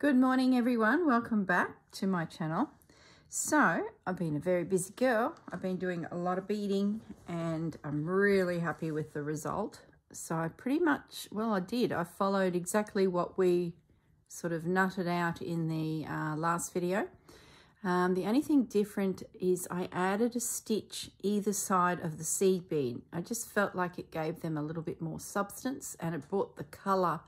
Good morning everyone, welcome back to my channel. So I've been a very busy girl. I've been doing a lot of beading and I'm really happy with the result. So I pretty much, well I did, I followed exactly what we sort of nutted out in the last video. The only thing different is I added a stitch either side of the seed bead. I just felt like it gave them a little bit more substance and it brought the colour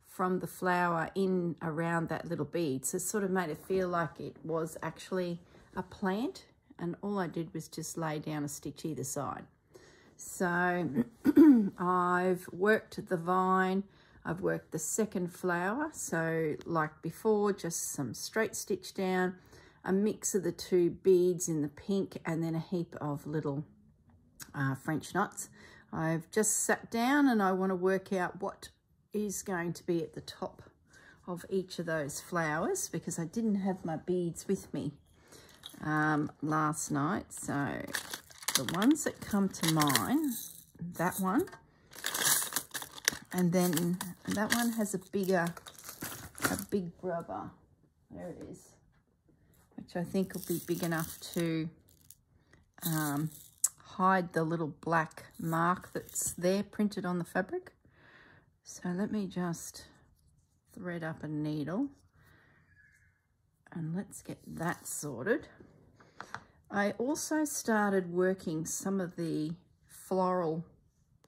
from the flower in around that little bead. So it sort of made it feel like it was actually a plant, and all I did was just lay down a stitch either side. So I've worked the vine, I've worked the second flower. So like before, just some straight stitch down, a mix of the two beads in the pink, and then a heap of little French knots. I've just sat down and I want to work out what is going to be at the top of each of those flowers, because I didn't have my beads with me last night. So the ones that come to mind, that one, and then that one has a big brother, there it is, which I think will be big enough to hide the little black mark that's there printed on the fabric. So let me just thread up a needle and let's get that sorted. I also started working some of the floral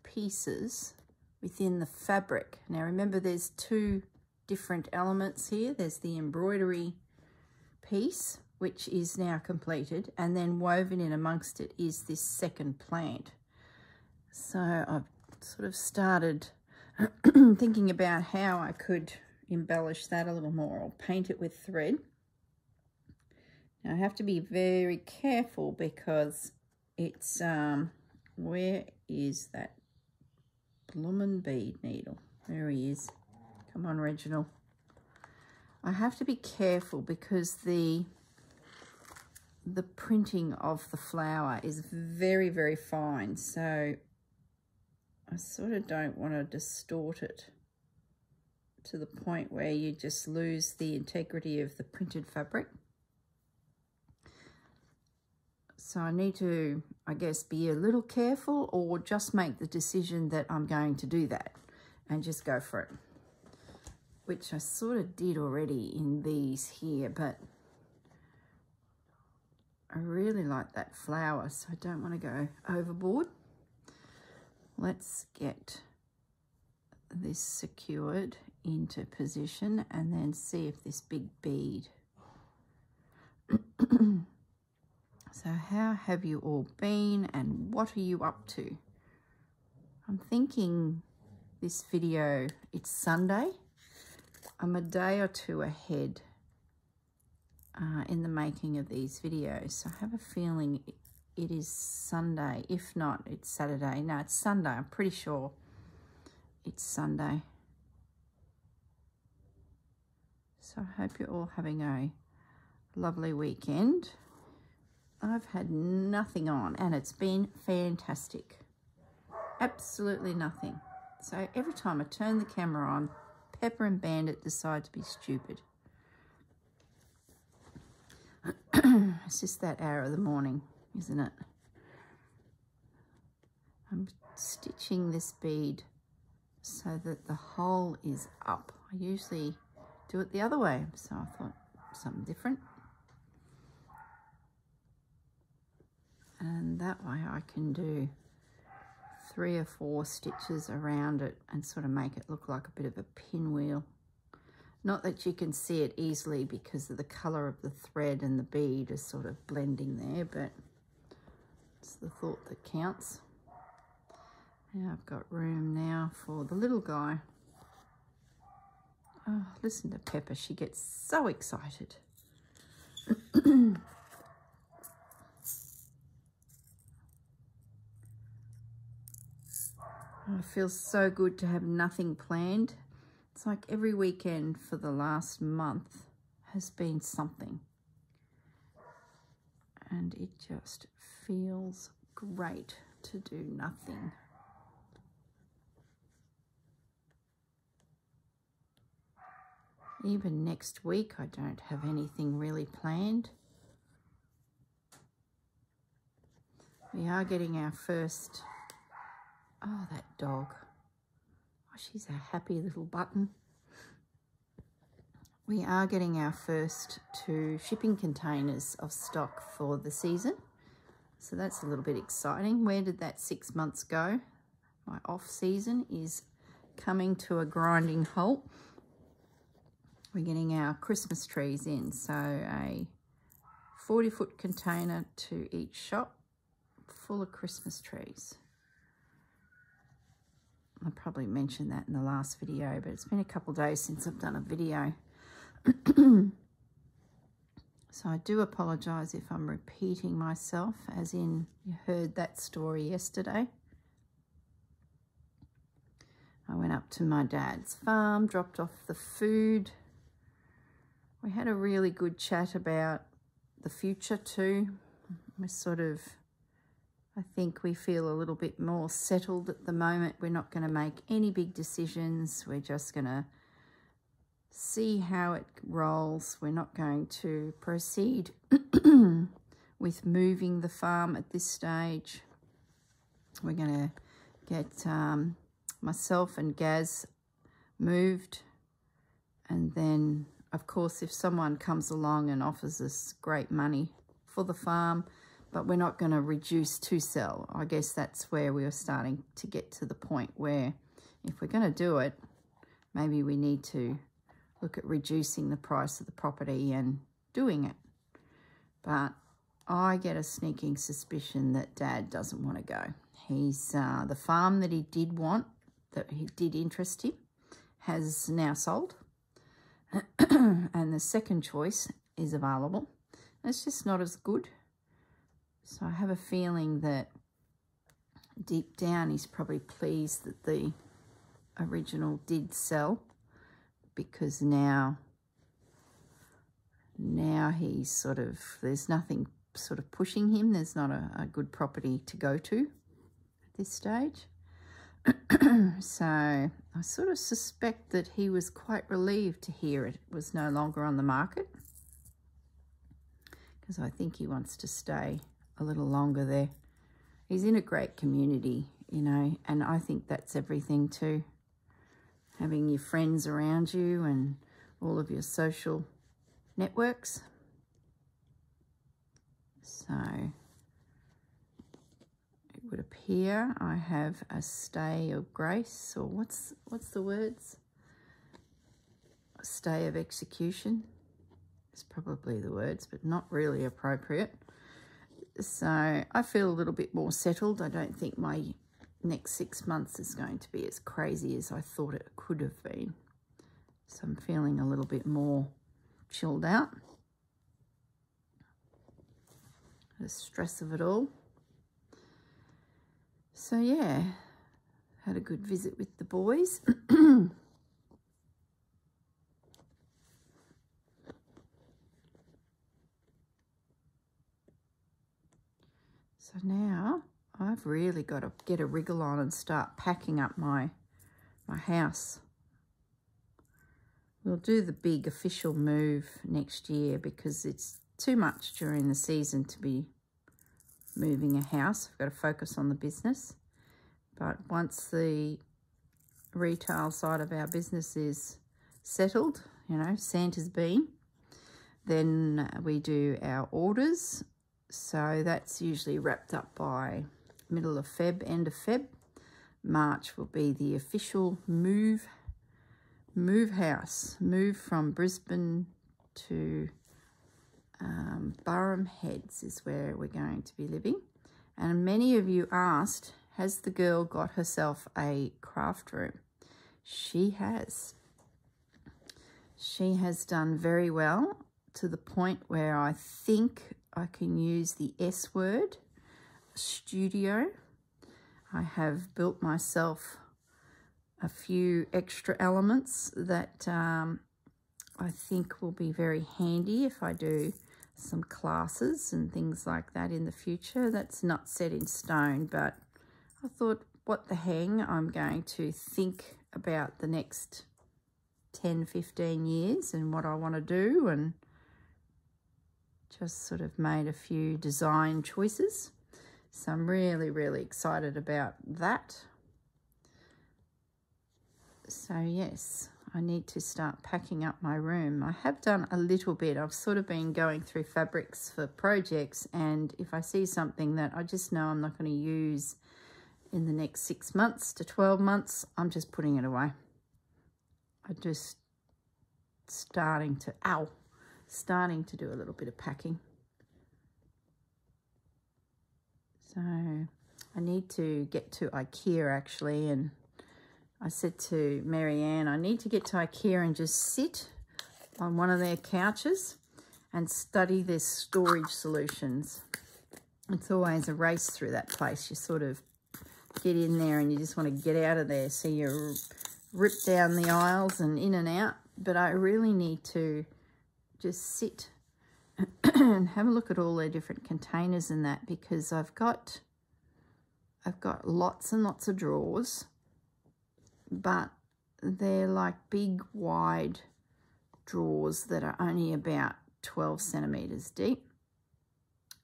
pieces within the fabric. Now remember, there's two different elements here. There's the embroidery piece, which is now completed, and then woven in amongst it is this second plant. So I've sort of started thinking about how I could embellish that a little more or paint it with thread. Now I have to be very careful because it's where is that bloomin' bead needle? There he is. Come on, Reginald. I have to be careful because the printing of the flower is very, very fine. So I sort of don't want to distort it to the point where you just lose the integrity of the printed fabric. So I need to, I guess, be a little careful or just make the decision that I'm going to do that and just go for it, which I sort of did already in these here, but I really like that flower, so I don't want to go overboard. Let's get this secured into position and then see if this big bead. So how have you all been and what are you up to? I'm thinking this video, it's Sunday. I'm a day or two ahead in the making of these videos. So I have a feeling it is Sunday. If not, it's Saturday. No, it's Sunday. I'm pretty sure it's Sunday. So I hope you're all having a lovely weekend. I've had nothing on and it's been fantastic. Absolutely nothing. So every time I turn the camera on, Pepper and Bandit decide to be stupid. It's just that hour of the morning, isn't it? I'm stitching this bead so that the hole is up. I usually do it the other way, so I thought something different. And that way I can do 3 or 4 stitches around it and sort of make it look like a bit of a pinwheel. Not that you can see it easily because of the colour of the thread and the bead is sort of blending there, but it's the thought that counts. Now I've got room now for the little guy. Oh, listen to Pepper, she gets so excited. Oh, it feels so good to have nothing planned. It's like every weekend for the last month has been something. And it just feels great to do nothing. even next week I don't have anything really planned. We are getting our first, oh, that dog. Oh, she's a happy little button. We are getting our first 2 shipping containers of stock for the season. So that's a little bit exciting. Where did that 6 months go? My off season is coming to a grinding halt. We're getting our Christmas trees in. So a 40-foot container to each shop full of Christmas trees. I probably mentioned that in the last video, but it's been a couple of days since I've done a video. So I do apologise if I'm repeating myself, as in you heard that story yesterday. I went up to my dad's farm, dropped off the food. We had a really good chat about the future too. We're sort of, I think we feel a little bit more settled at the moment. We're not going to make any big decisions. We're just going to see how it rolls. We're not going to proceed with moving the farm at this stage. We're going to get myself and Gaz moved, and then of course if someone comes along and offers us great money for the farm, but we're not going to reduce to sell. I guess that's where we are starting to get to the point where if we're going to do it, maybe we need to look at reducing the price of the property and doing it. But I get a sneaking suspicion that Dad doesn't want to go. He's the farm that he did want, that he did interest him, has now sold. And the second choice is available. It's just not as good. So I have a feeling that deep down he's probably pleased that the original did sell, because now he's sort of, there's nothing sort of pushing him. There's not a good property to go to at this stage. So I sort of suspect that he was quite relieved to hear it was no longer on the market, because I think he wants to stay a little longer there. He's in a great community, you know, and I think that's everything too. Having your friends around you and all of your social networks. So it would appear I have a stay of grace, or what's the words? A stay of execution. It's probably the words, but not really appropriate. So I feel a little bit more settled. I don't think my next 6 months is going to be as crazy as I thought it could have been. So I'm feeling a little bit more chilled out. The stress of it all. So yeah, had a good visit with the boys. So now I've really got to get a wriggle on and start packing up my house. We'll do the big official move next year because it's too much during the season to be moving a house. I've got to focus on the business. But once the retail side of our business is settled, you know, Santa's been, then we do our orders. So that's usually wrapped up by middle of Feb, end of Feb. March will be the official move house. Move from Brisbane to Burham Heads is where we're going to be living. And many of you asked, has the girl got herself a craft room? She has. She has done very well, to the point where I think I can use the S word, studio. I have built myself a few extra elements that I think will be very handy if I do some classes and things like that in the future. That's not set in stone, but I thought, what the hang, I'm going to think about the next 10, 15 years and what I want to do, and just sort of made a few design choices. So I'm really, really excited about that. So yes, I need to start packing up my room. I have done a little bit. I've sort of been going through fabrics for projects, and if I see something that I just know I'm not going to use in the next 6 months to 12 months, I'm just putting it away. I'm just starting to do a little bit of packing. So I need to get to IKEA actually, and I said to Marianne, I need to get to IKEA and just sit on one of their couches and study their storage solutions. It's always a race through that place. You sort of get in there and you just want to get out of there. So you rip down the aisles and in and out. But I really need to just sit and have a look at all their different containers and that, because I've got lots and lots of drawers, but they're like big wide drawers that are only about 12 centimeters deep,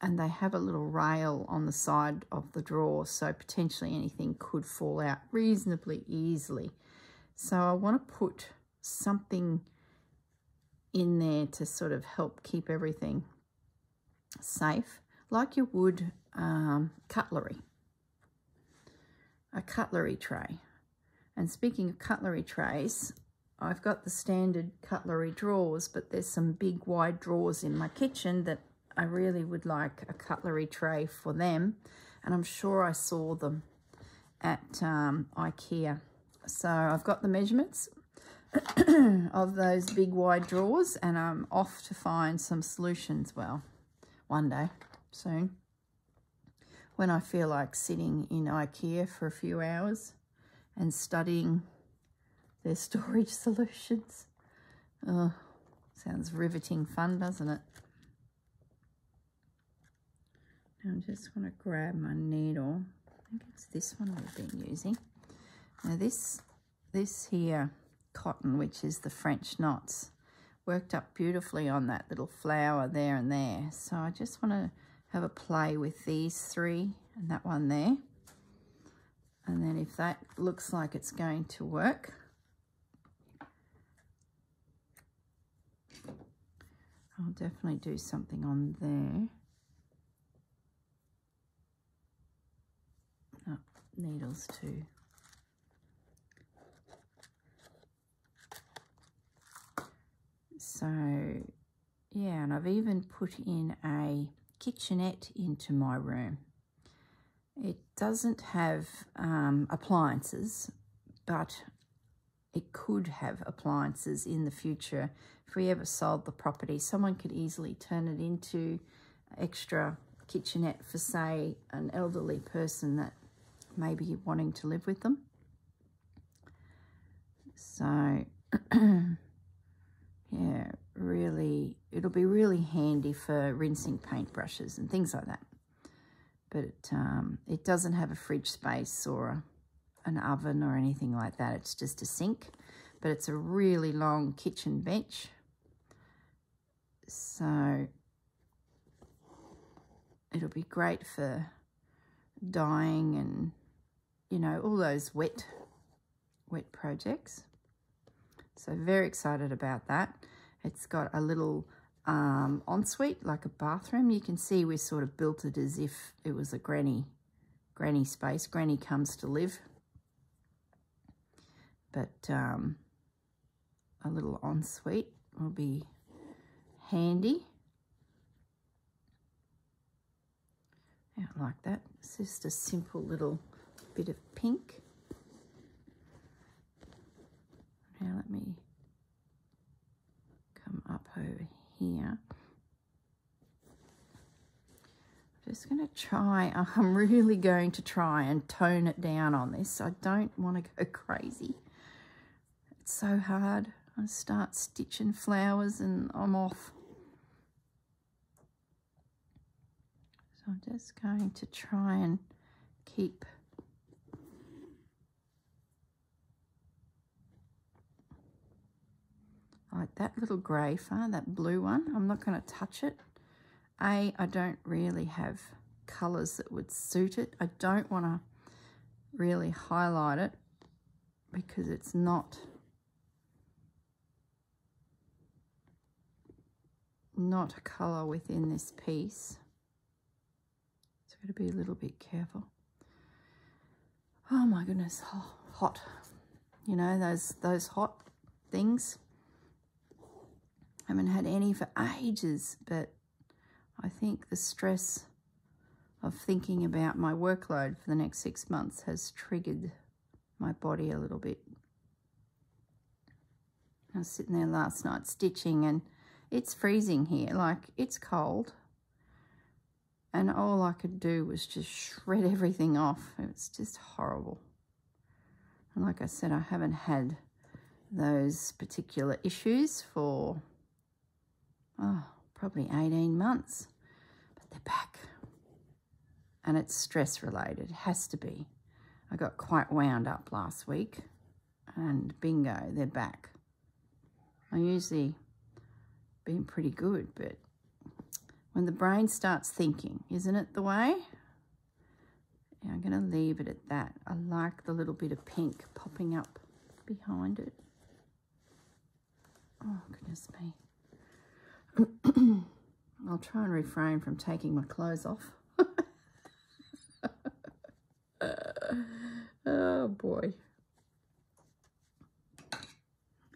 and they have a little rail on the side of the drawer, so potentially anything could fall out reasonably easily. So I want to put something in there to sort of help keep everything safe, like you would cutlery, a cutlery tray. And speaking of cutlery trays, I've got the standard cutlery drawers, but there's some big wide drawers in my kitchen that I really would like a cutlery tray for them, and I'm sure I saw them at IKEA. So I've got the measurements of those big wide drawers, and I'm off to find some solutions, well, one day soon, when I feel like sitting in IKEA for a few hours and studying their storage solutions. Oh, sounds riveting fun, doesn't it? Now I just want to grab my needle. I think it's this one we've been using. Now this here cotton, which is the French knots, worked up beautifully on that little flower there and there. So I just want to have a play with these three and that one there. And then if that looks like it's going to work, I'll definitely do something on there. Oh, needles too. So, yeah, and I've even put in a kitchenette into my room. It doesn't have appliances, but it could have appliances in the future. If we ever sold the property, someone could easily turn it into extra kitchenette for, say, an elderly person that may be wanting to live with them. So, yeah, really, it'll be really handy for rinsing paintbrushes and things like that. But it doesn't have a fridge space or an oven or anything like that. It's just a sink, but it's a really long kitchen bench. So it'll be great for dyeing and, you know, all those wet projects. So very excited about that. It's got a little ensuite, like a bathroom. You can see we sort of built it as if it was a granny space. Granny comes to live. But a little ensuite will be handy. Yeah, like that. It's just a simple little bit of pink. Now let me come up over here. I'm just going to try, I'm really going to try and tone it down on this. I don't want to go crazy. It's so hard. I start stitching flowers and I'm off. So I'm just going to try and keep that little grey far, that blue one, I'm not going to touch it. I don't really have colours that would suit it. I don't want to really highlight it because it's not a colour within this piece. So I've got to be a little bit careful. Oh my goodness, oh, hot. You know, those hot things. Haven't had any for ages, but I think the stress of thinking about my workload for the next 6 months has triggered my body a little bit. I was sitting there last night stitching and it's freezing here, like it's cold. And all I could do was just shred everything off. It's just horrible. And like I said, I haven't had those particular issues for, probably 18 months. But they're back. And it's stress related, it has to be. I got quite wound up last week and bingo, they're back. I usually been pretty good, but when the brain starts thinking, isn't it the way? Yeah, I'm going to leave it at that. I like the little bit of pink popping up behind it. Oh, goodness me. I'll try and refrain from taking my clothes off. Oh, boy.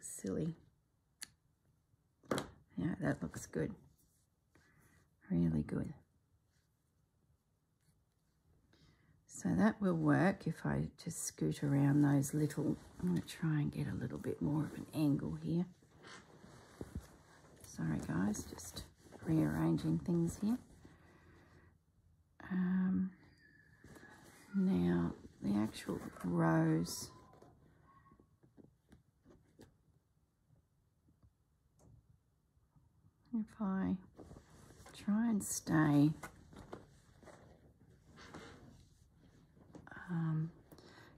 Silly. Yeah, that looks good. Really good. So that will work if I just scoot around those little, I'm going to try and get a little bit more of an angle here. Sorry guys, just rearranging things here. Now the actual rows, if I try and stay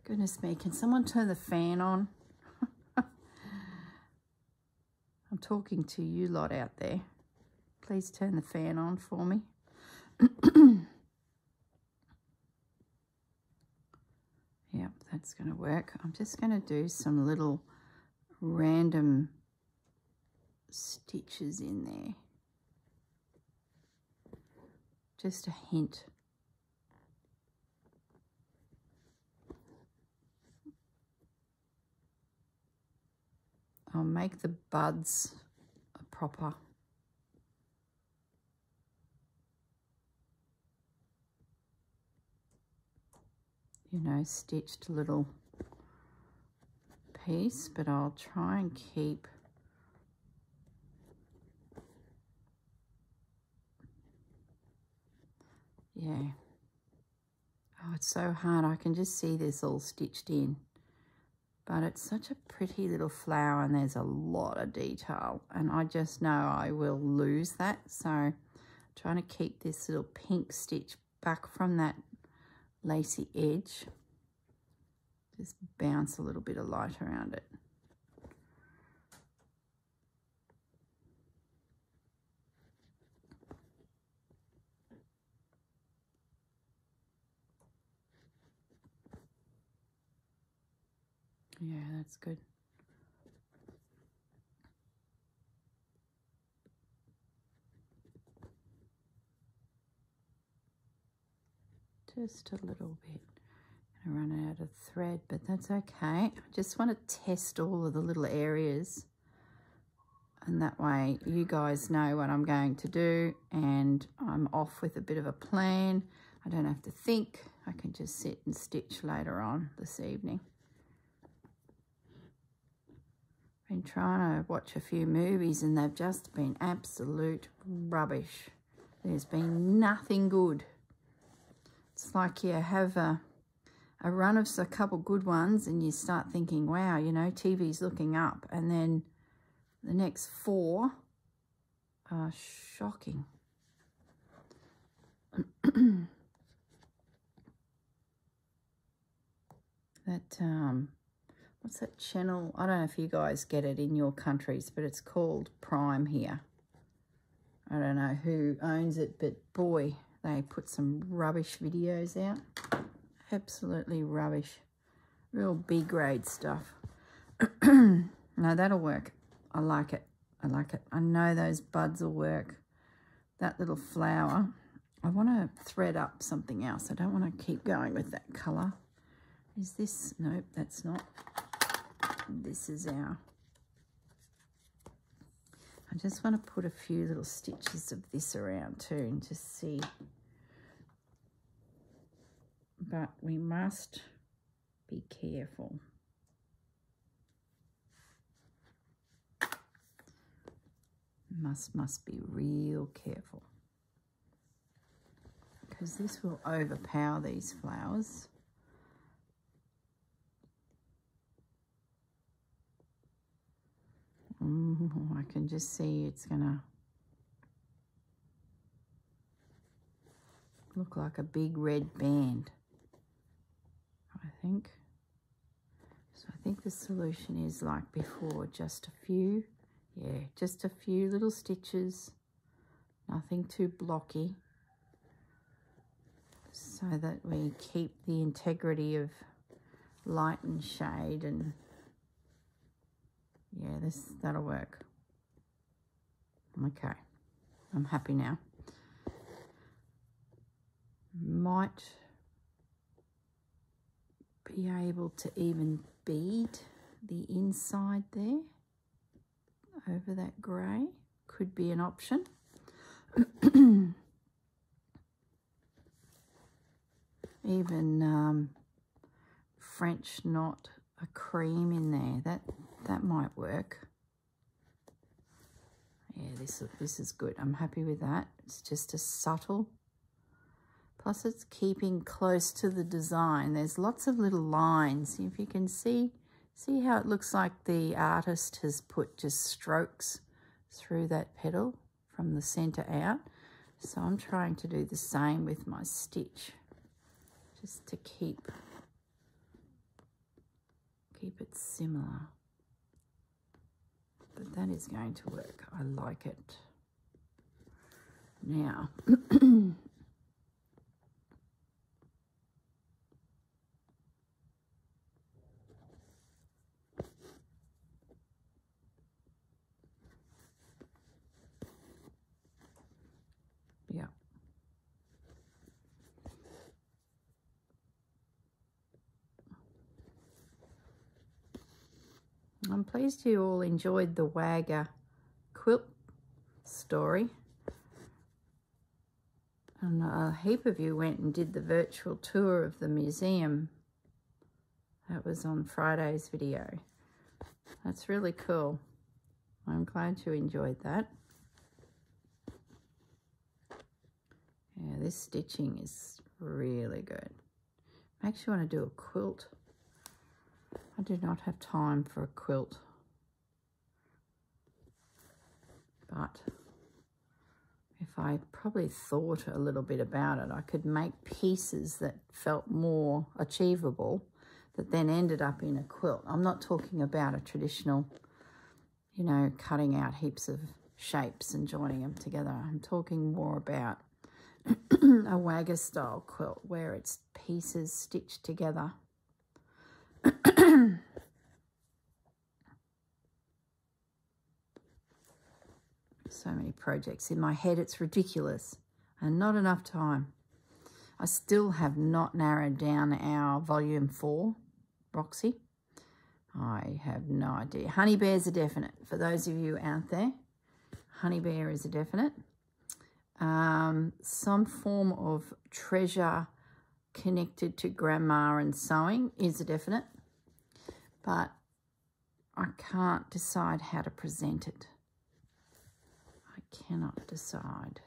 goodness me, can someone turn the fan on? I'm talking to you lot out there. Please turn the fan on for me. Yep, that's going to work. I'm just going to do some little random stitches in there. Just a hint. I'll make the buds a proper stitched little piece, but I'll try and keep oh, it's so hard. I can just see this all stitched in. But it's such a pretty little flower and there's a lot of detail. And I just know I will lose that. So I'm trying to keep this little pink stitch back from that lacy edge. Just bounce a little bit of light around it. Yeah, that's good. Just a little bit. I'm gonna run out of thread, but that's okay. I just want to test all of the little areas. And that way you guys know what I'm going to do and I'm off with a bit of a plan. I don't have to think. I can just sit and stitch later on this evening. Been trying to watch a few movies and they've just been absolute rubbish. There's been nothing good. It's like you have a run of a couple good ones and you start thinking, wow, TV's looking up, and then the next 4 are shocking. what's that channel? I don't know if you guys get it in your countries, but it's called Prime here. I don't know who owns it, but boy, they put some rubbish videos out. Absolutely rubbish. Real B-grade stuff. No, that'll work. I like it. I like it. I know those buds will work. That little flower. I want to thread up something else. I don't want to keep going with that colour. Is this? Nope, that's not. This is our... I just want to put a few little stitches of this around too and just see. But we must be careful. Must be real careful. Because this will overpower these flowers. I can just see it's gonna look like a big red band, I think. So I think the solution is like before, just a few, yeah, just a few little stitches, nothing too blocky, so that we keep the integrity of light and shade. And yeah, that'll work. Okay, I'm happy now. Might be able to even bead the inside there over that grey. Could be an option. Even French knot a cream in there. That might work. Yeah, this is good. I'm happy with that. It's just a subtle. Plus it's keeping close to the design. There's lots of little lines. If you can see how it looks like the artist has put just strokes through that petal from the center out. So I'm trying to do the same with my stitch, just to keep it similar. But that is going to work. I like it. Now, yeah. I'm pleased you all enjoyed the Wagger quilt story. And a heap of you went and did the virtual tour of the museum. That was on Friday's video. That's really cool. I'm glad you enjoyed that. Yeah, this stitching is really good. Makes you want to do a quilt. I do not have time for a quilt, but if I probably thought a little bit about it, I could make pieces that felt more achievable that then ended up in a quilt. I'm not talking about a traditional, you know, cutting out heaps of shapes and joining them together. I'm talking more about a Wagger style quilt where it's pieces stitched together. So many projects in my head, it's ridiculous, and not enough time. I still have not narrowed down our volume 4, Roxy. I have no idea. Honey Bear's a definite. For those of you out there, Honey Bear is a definite. Some form of treasure connected to grandma and sewing is a definite, but I can't decide how to present it. I cannot decide.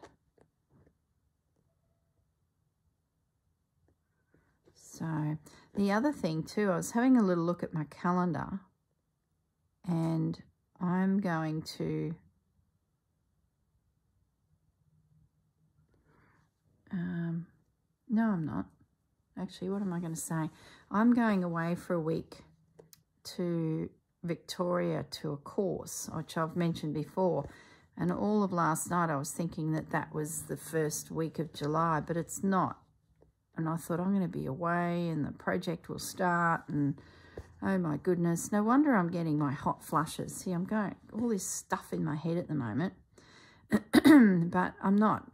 So the other thing too, I was having a little look at my calendar, and I'm going to no, I'm not. Actually, what am I going to say? I'm going away for a week to Victoria to a course, which I've mentioned before. And all of last night I was thinking that that was the first week of July, but it's not. And I thought, I'm going to be away and the project will start, and oh my goodness, no wonder I'm getting my hot flushes. See, I'm going, all this stuff in my head at the moment, but I'm not.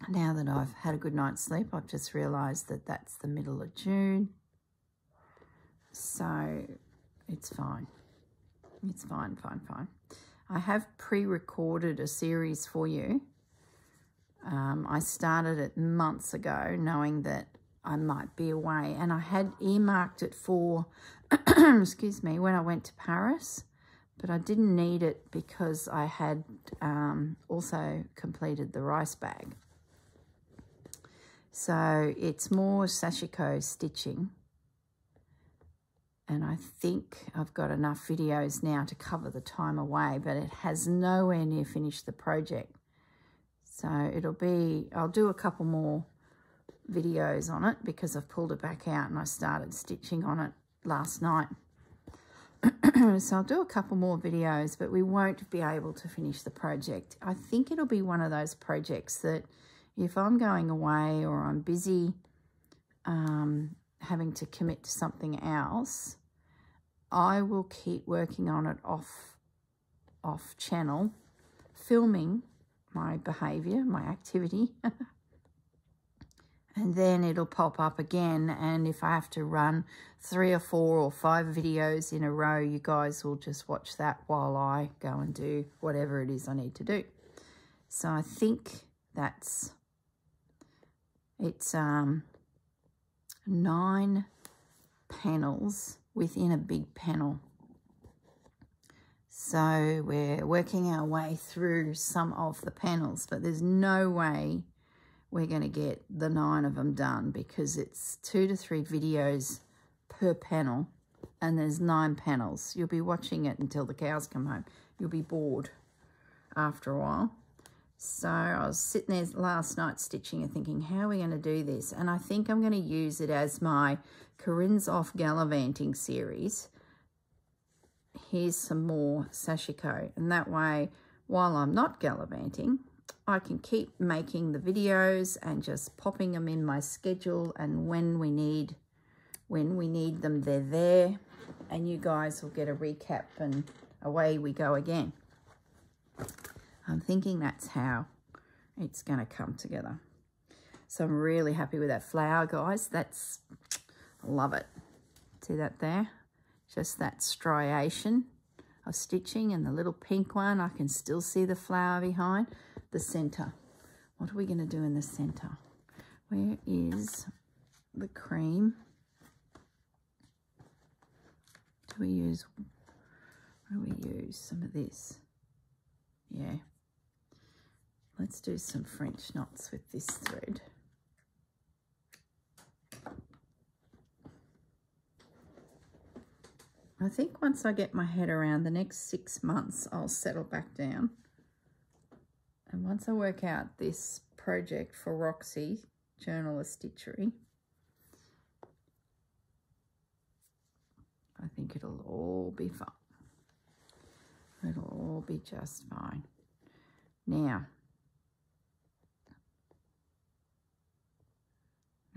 Now that I've had a good night's sleep, I've just realised that that's the middle of June. So it's fine. It's fine. I have pre-recorded a series for you. I started it months ago knowing that I might be away, and I had earmarked it for, excuse me, when I went to Paris, but I didn't need it because I had also completed the rice bag. So it's more sashiko stitching, and I think I've got enough videos now to cover the time away, but it has nowhere near finished the project. So it'll be, I'll do a couple more videos on it because I've pulled it back out and I started stitching on it last night. So I'll do a couple more videos, but we won't be able to finish the project. I think it'll be one of those projects that if I'm going away or I'm busy having to commit to something else, I will keep working on it off channel, filming my behaviour, my activity, and then it'll pop up again, and if I have to run 3 or 4 or 5 videos in a row, you guys will just watch that while I go and do whatever it is I need to do. So I think it's 9 panels within a big panel. So we're working our way through some of the panels, but there's no way we're going to get the 9 of them done because it's 2 to 3 videos per panel and there's 9 panels. You'll be watching it until the cows come home. You'll be bored after a while. So I was sitting there last night stitching and thinking, how are we going to do this? And I think I'm going to use it as my Corrine's Off Gallivanting series. Here's some more sashiko, and that way while I'm not gallivanting I can keep making the videos and just popping them in my schedule, and when we need them, they're there, and you guys will get a recap and away we go again. I'm thinking that's how it's going to come together. So I'm really happy with that flower, guys. I love it. See that there? Just that striation of stitching, and the little pink one, I can still see the flower behind. The center. What are we going to do in the center? Where is the cream? What do we use some of this? Yeah. Let's do some French knots with this thread. I think once I get my head around the next 6 months, I'll settle back down. And once I work out this project for Roxy, Journal of Stitchery, I think it'll all be fine. It'll all be just fine. Now,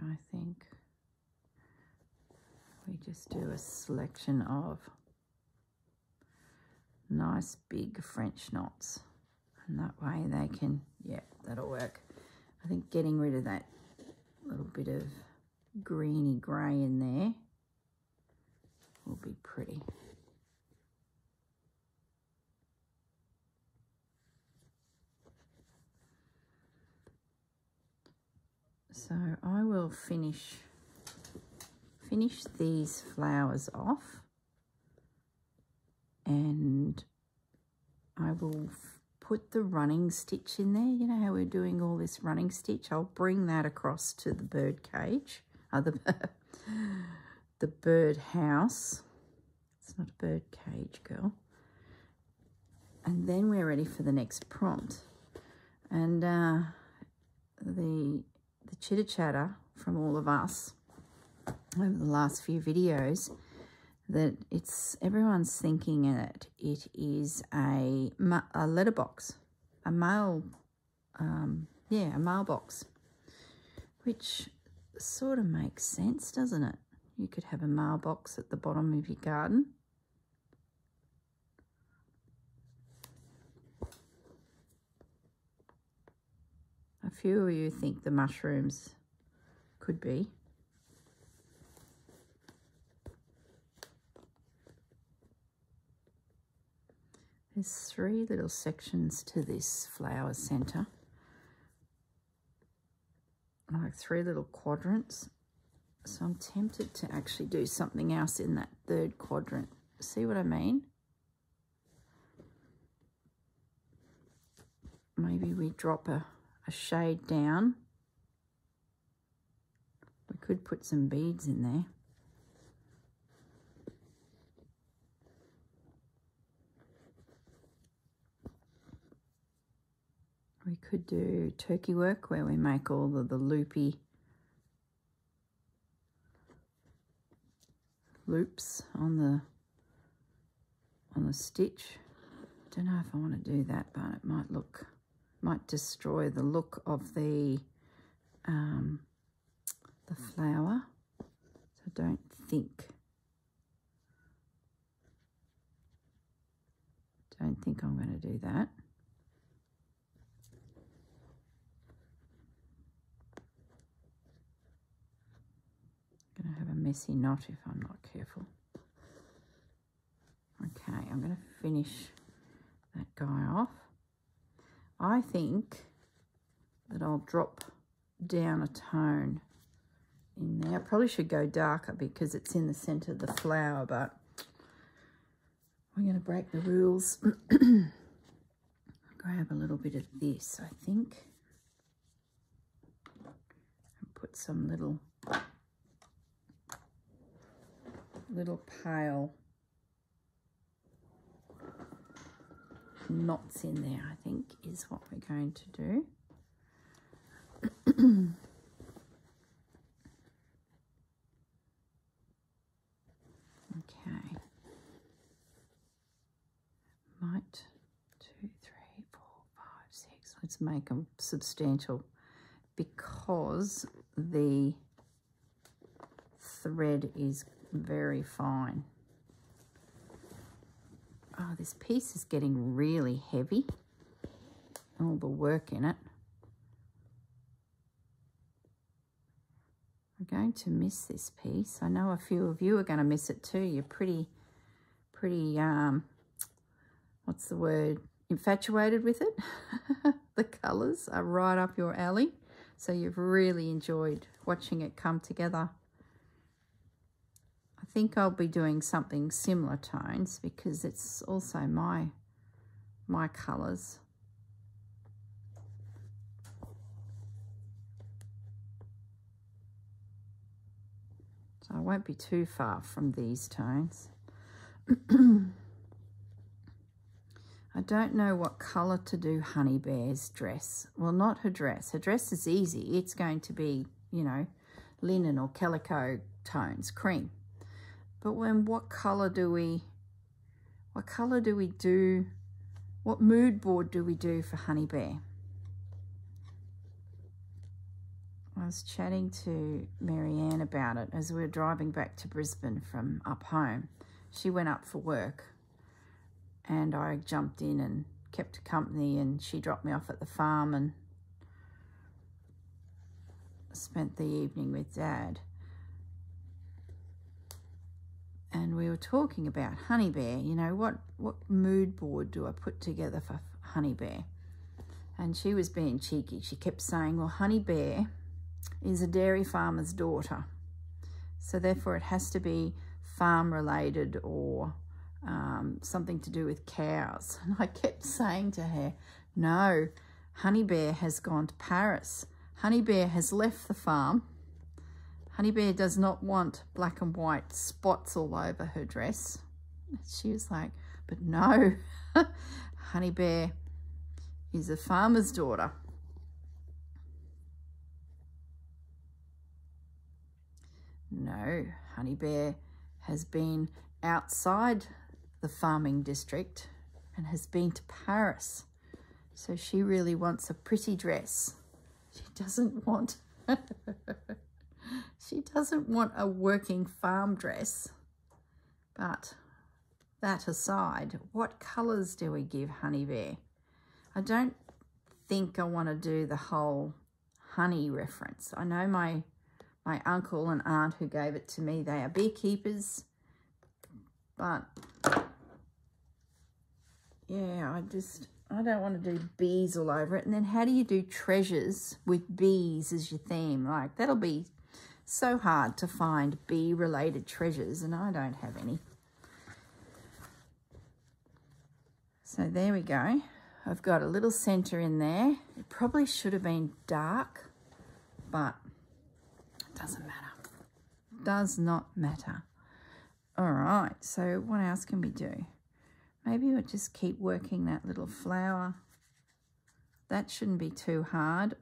I think we just do a selection of nice big French knots, and that way they can, yeah, that'll work. I think getting rid of that little bit of greeny grey in there will be pretty. So I will finish these flowers off, and I will put the running stitch in there. You know how we're doing all this running stitch? I'll bring that across to the bird cage, the bird house. It's not a bird cage, girl. And then we're ready for the next prompt. And the chitter chatter from all of us over the last few videos, that everyone's thinking that it is a letterbox, a mail, yeah, a mailbox, which sort of makes sense, doesn't it? You could have a mailbox at the bottom of your garden. A few of you think the mushrooms could be. There's 3 little sections to this flower centre, like 3 little quadrants. So I'm tempted to actually do something else in that 3rd quadrant. See what I mean? Maybe we drop a shade down. We could put some beads in there. We could do turkey work where we make all of the loopy loops on the stitch. Don't know if I want to do that, but it might destroy the look of the flower. So I don't think I'm going to do that. I'm going to have a messy knot if I'm not careful. Okay, I'm going to finish that guy off. I think that I'll drop down a tone in there. I probably should go darker because it's in the centre of the flower, but we're going to break the rules. Grab a little bit of this, I think, and put some little pale knots in there, I think, is what we're going to do. Okay. Might 2, 3, 4, 5, 6. Let's make them substantial because the thread is very fine. Oh, this piece is getting really heavy. All the work in it. I'm going to miss this piece. I know a few of you are going to miss it too. You're pretty, what's the word? Infatuated with it. The colours are right up your alley. So you've really enjoyed watching it come together. I think I'll be doing something similar tones because it's also my colours. So I won't be too far from these tones. I don't know what colour to do Honey Bear's dress. Well, not her dress. Her dress is easy. It's going to be, you know, linen or calico tones, cream. But what colour do we do, what mood board do we do for Honey Bear? I was chatting to Marianne about it as we were driving back to Brisbane from up home. She went up for work and I jumped in and kept company, and she dropped me off at the farm and spent the evening with Dad. And we were talking about Honey Bear, you know, what mood board do I put together for Honey Bear? And she was being cheeky. She kept saying, well, Honey Bear is a dairy farmer's daughter, so therefore it has to be farm related or something to do with cows. And I kept saying to her, no, Honey Bear has gone to Paris. Honey Bear has left the farm. Honey Bear does not want black and white spots all over her dress. She was like, but no, Honey Bear is a farmer's daughter. No, Honey Bear has been outside the farming district and has been to Paris. So she really wants a pretty dress. She doesn't want she doesn't want a working farm dress. But that aside, what colours do we give Honey Bear? I don't think I want to do the whole honey reference. I know my uncle and aunt who gave it to me, they are beekeepers, but yeah, I don't want to do bees all over it. And then how do you do treasures with bees as your theme? Like, that'll be so hard to find bee related treasures, and I don't have any. So there we go. I've got a little center in there. It probably should have been dark, but it doesn't matter. Does not matter. All right, so what else can we do? Maybe we'll just keep working that little flower. That shouldn't be too hard.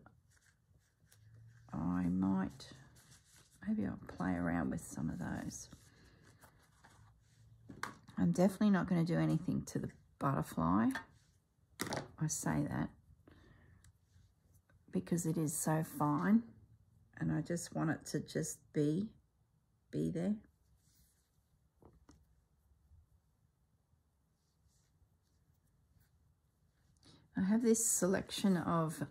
Maybe I'll play around with some of those. I'm definitely not going to do anything to the butterfly. I say that because it is so fine and I just want it to just be there. I have this selection of,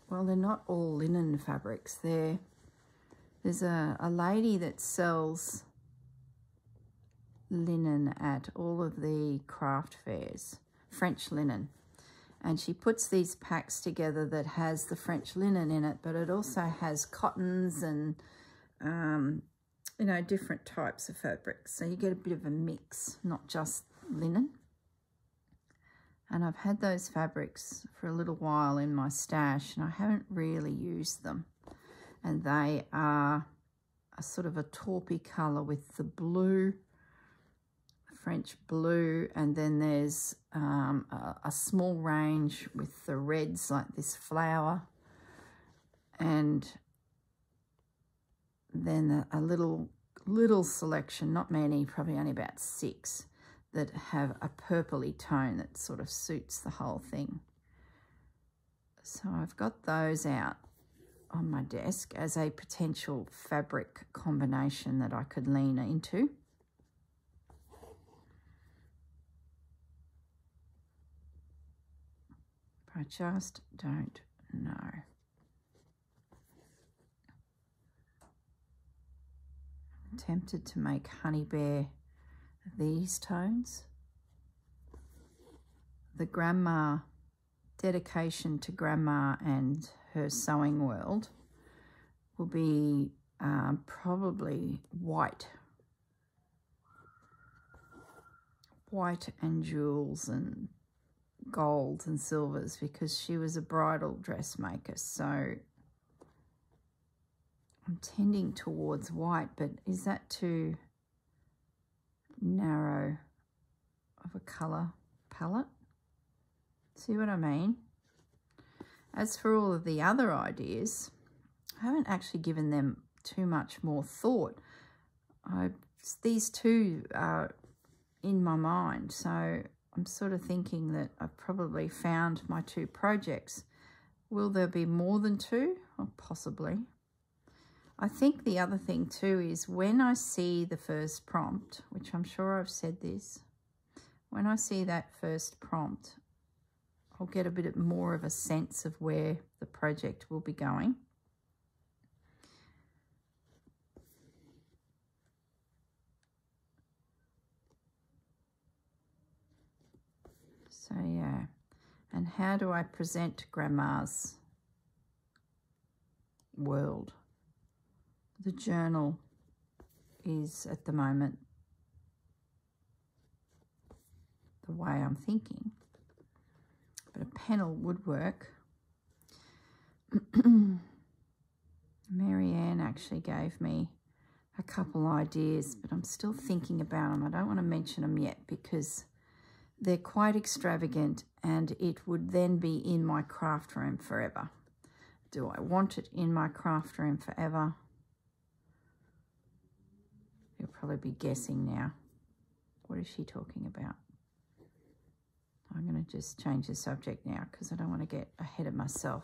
well, they're not all linen fabrics. There's a lady that sells linen at all of the craft fairs, French linen. And she puts these packs together that has the French linen in it, but it also has cottons and, you know, different types of fabrics. So you get a bit of a mix, not just linen. And I've had those fabrics for a little while in my stash and I haven't really used them. And they are a sort of a taupey colour with the blue, French blue, and then there's a small range with the reds like this flower, and then a little selection, not many, probably only about 6, that have a purpley tone that sort of suits the whole thing. So I've got those out on my desk as a potential fabric combination that I could lean into. I just don't know. I'm tempted to make Honey Bear these tones. The grandma, dedication to grandma and her sewing world, will be probably white and jewels and golds and silvers, because she was a bridal dressmaker. So I'm tending towards white, but is that too narrow of a colour palette? See what I mean? As for all of the other ideas, I haven't actually given them too much more thought. These two are in my mind, so I'm sort of thinking that I've probably found my 2 projects. Will there be more than 2? Or possibly. I think the other thing too is when I see the first prompt, which I'm sure I've said this, when I see that first prompt, I'll get a bit more of a sense of where the project will be going. So yeah, and how do I present Grandma's world? The journal is at the moment the way I'm thinking, but a panel would work. Marianne actually gave me a couple ideas, but I'm still thinking about them. I don't want to mention them yet because they're quite extravagant and it would then be in my craft room forever. Do I want it in my craft room forever? probably be guessing now. What is she talking about? I'm going to just change the subject now because I don't want to get ahead of myself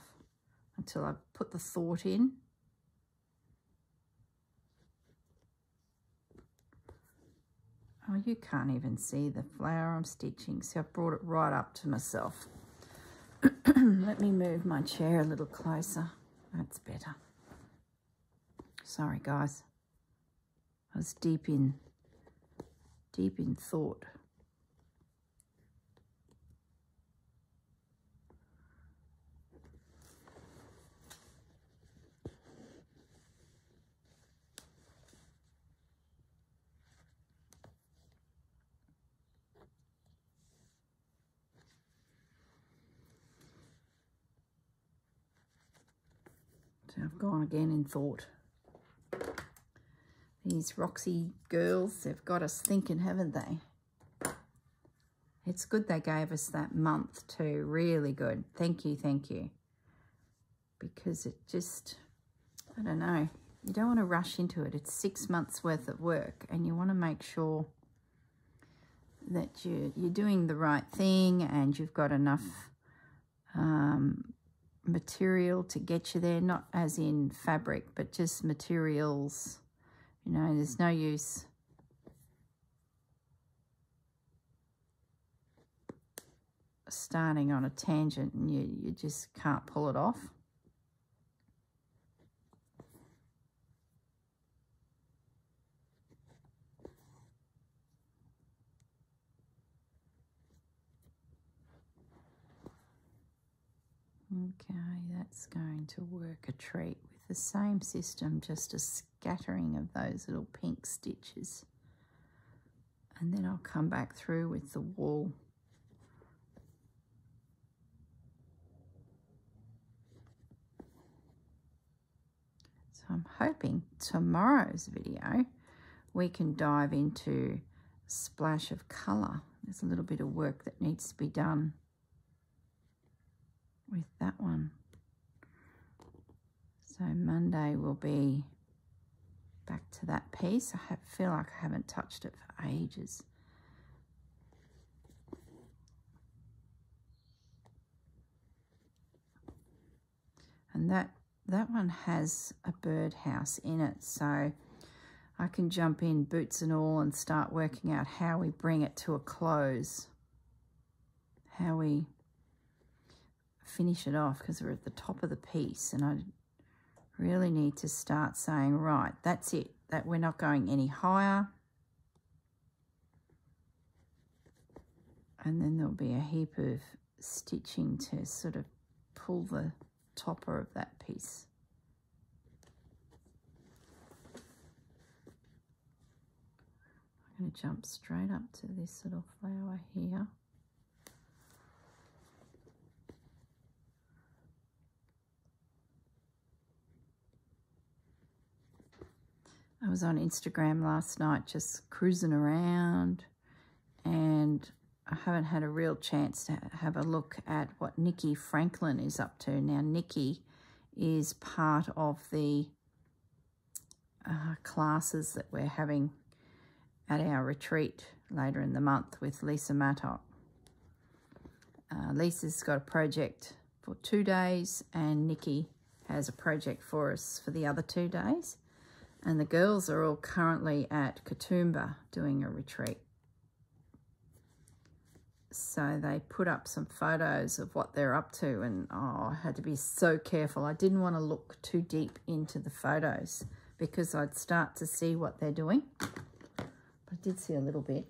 until I put the thought in. Oh, you can't even see the flower I'm stitching. See, I've brought it right up to myself. Let me move my chair a little closer. That's better. Sorry, guys. I was deep in thought. So I've gone again in thought. These Roxy girls, they've got us thinking, haven't they? It's good they gave us that month too. Really good. Thank you, thank you. Because it just, I don't know. You don't want to rush into it. It's 6 months worth of work and you want to make sure that you're doing the right thing and you've got enough material to get you there. Not as in fabric, but just materials. You know, there's no use starting on a tangent and you just can't pull it off. Okay, that's going to work a treat with the same system, just a scattering of those little pink stitches. And then I'll come back through with the wool. So I'm hoping tomorrow's video we can dive into a splash of colour. There's a little bit of work that needs to be done with that one. So Monday will be back to that piece. I feel like I haven't touched it for ages. And that one has a birdhouse in it, so I can jump in boots and all and start working out how we bring it to a close, how we finish it off, because we're at the top of the piece and I really need to start saying, right, that's it, that we're not going any higher. And then there'll be a heap of stitching to sort of pull the topper of that piece. I'm going to jump straight up to this little flower here. I was on Instagram last night just cruising around and I haven't had a real chance to have a look at what Nicki Franklin is up to. Now, Nicki is part of the classes that we're having at our retreat later in the month with Lisa Mattock. Lisa's got a project for 2 days and Nicki has a project for us for the other 2 days. And the girls are all currently at Katoomba doing a retreat. So they put up some photos of what they're up to and oh, I had to be so careful. I didn't want to look too deep into the photos because I'd start to see what they're doing. But I did see a little bit.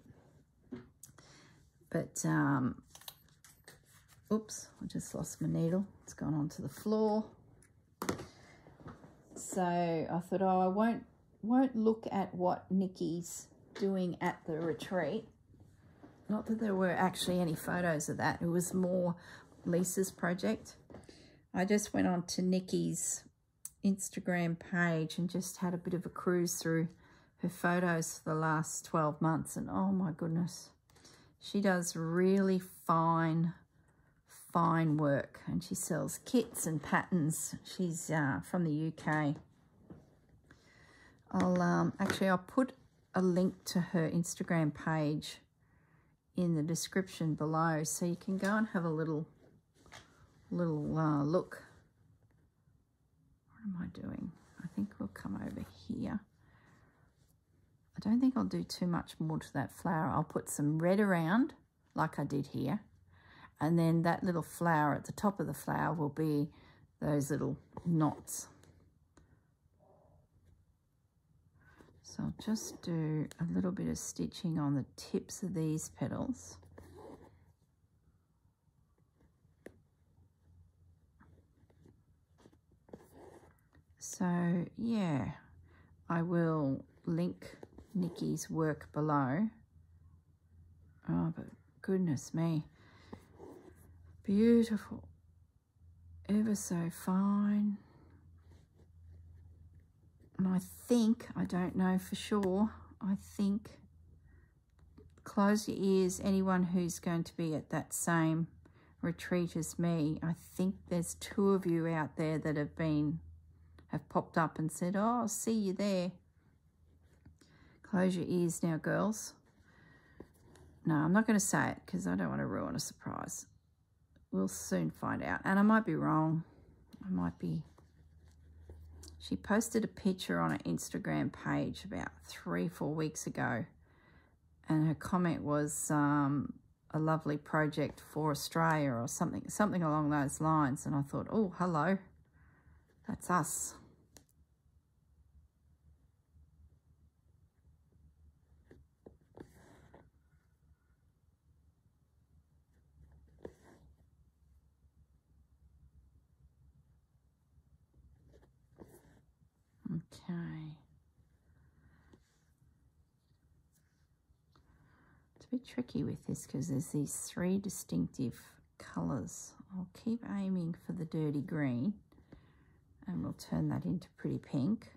But, oops, I just lost my needle. It's gone onto the floor. So I thought, oh, I won't look at what Nicki's doing at the retreat. Not that there were actually any photos of that. It was more Lisa's project. I just went on to Nicki's Instagram page and just had a bit of a cruise through her photos for the last 12 months. And oh my goodness, she does really fine work and she sells kits and patterns. She's from the UK. I'll put a link to her Instagram page in the description below, so you can go and have a little look. What am I doing? I think we'll come over here. I don't think I'll do too much more to that flower. I'll put some red around like I did here, and then that little flower at the top of the flower will be those little knots. So I'll just do a little bit of stitching on the tips of these petals. So yeah, I will link Nicki's work below. Oh, but goodness me, beautiful, ever so fine. And I think, I don't know for sure, I think, close your ears, anyone who's going to be at that same retreat as me, I think there's 2 of you out there that have popped up and said, oh, I'll see you there. Close your ears now, girls. No, I'm not going to say it because I don't want to ruin a surprise. We'll soon find out. And I might be wrong. I might be. She posted a picture on her Instagram page about 3-4 weeks ago, and her comment was a lovely project for Australia or something along those lines. And I thought, oh, hello, that's us. Okay. It's a bit tricky with this because there's these 3 distinctive colours. I'll keep aiming for the dirty green and we'll turn that into pretty pink.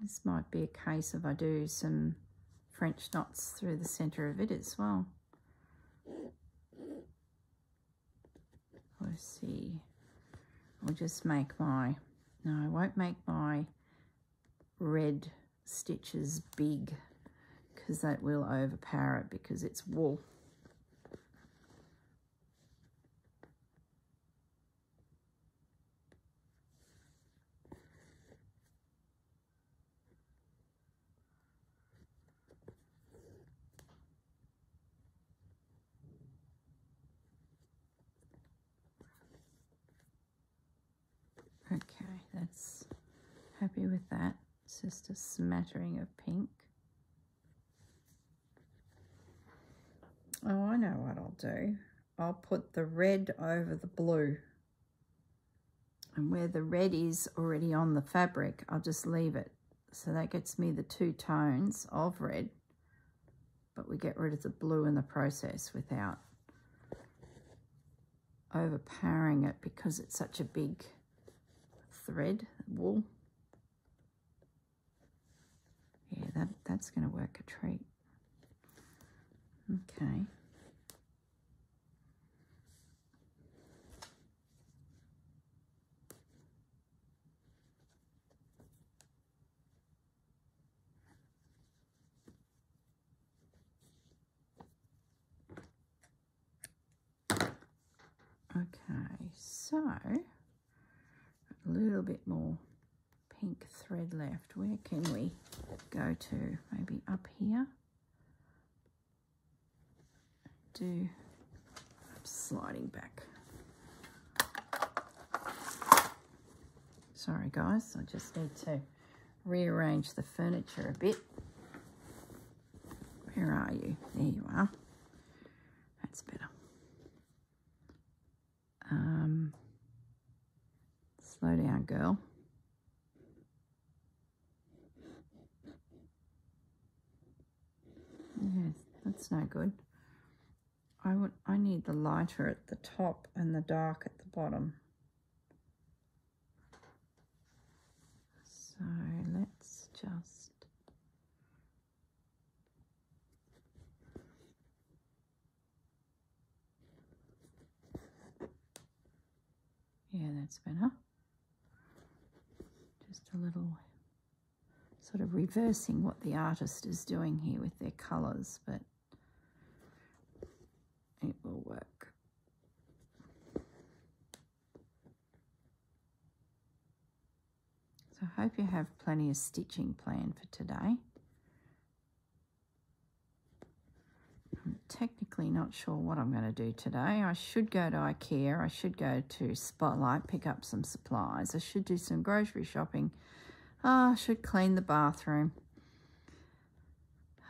This might be a case of I do some French knots through the centre of it as well. Let's see. I'll just make my, no, I won't make my red stitches big because that will overpower it because it's wool. Okay, that's happy with that. It's just a smattering of pink. Oh, I know what I'll do. I'll put the red over the blue. And where the red is already on the fabric, I'll just leave it. So that gets me the 2 tones of red, but we get rid of the blue in the process without overpowering it because it's such a big thread, wool. Yeah, that's going to work a treat. Okay. Okay, so a little bit more pink thread left. Where can we go to? Maybe up here. I'm sliding back. Sorry guys, I just need to rearrange the furniture a bit. Where are you? There you are. That's better. Slow down, girl. Yes, that's no good. I need the lighter at the top and the dark at the bottom. So let's just yeah, that's better. Just a little sort of reversing what the artist is doing here with their colours, but it will work. So I hope you have plenty of stitching planned for today. I'm technically not sure what I'm going to do today. I should go to IKEA. I should go to Spotlight, pick up some supplies. I should do some grocery shopping. I should clean the bathroom.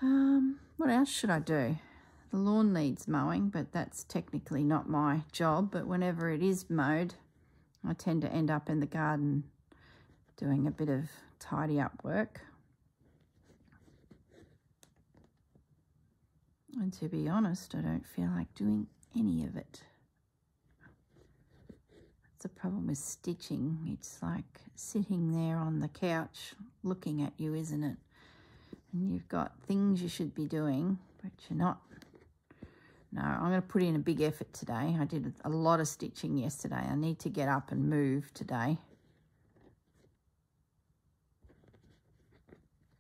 What else should I do? The lawn needs mowing, but that's technically not my job. But whenever it is mowed, I tend to end up in the garden doing a bit of tidy up work. And to be honest, I don't feel like doing any of it. That's the problem with stitching. It's like sitting there on the couch looking at you, isn't it? And you've got things you should be doing, but you're not. No, I'm going to put in a big effort today. I did a lot of stitching yesterday. I need to get up and move today.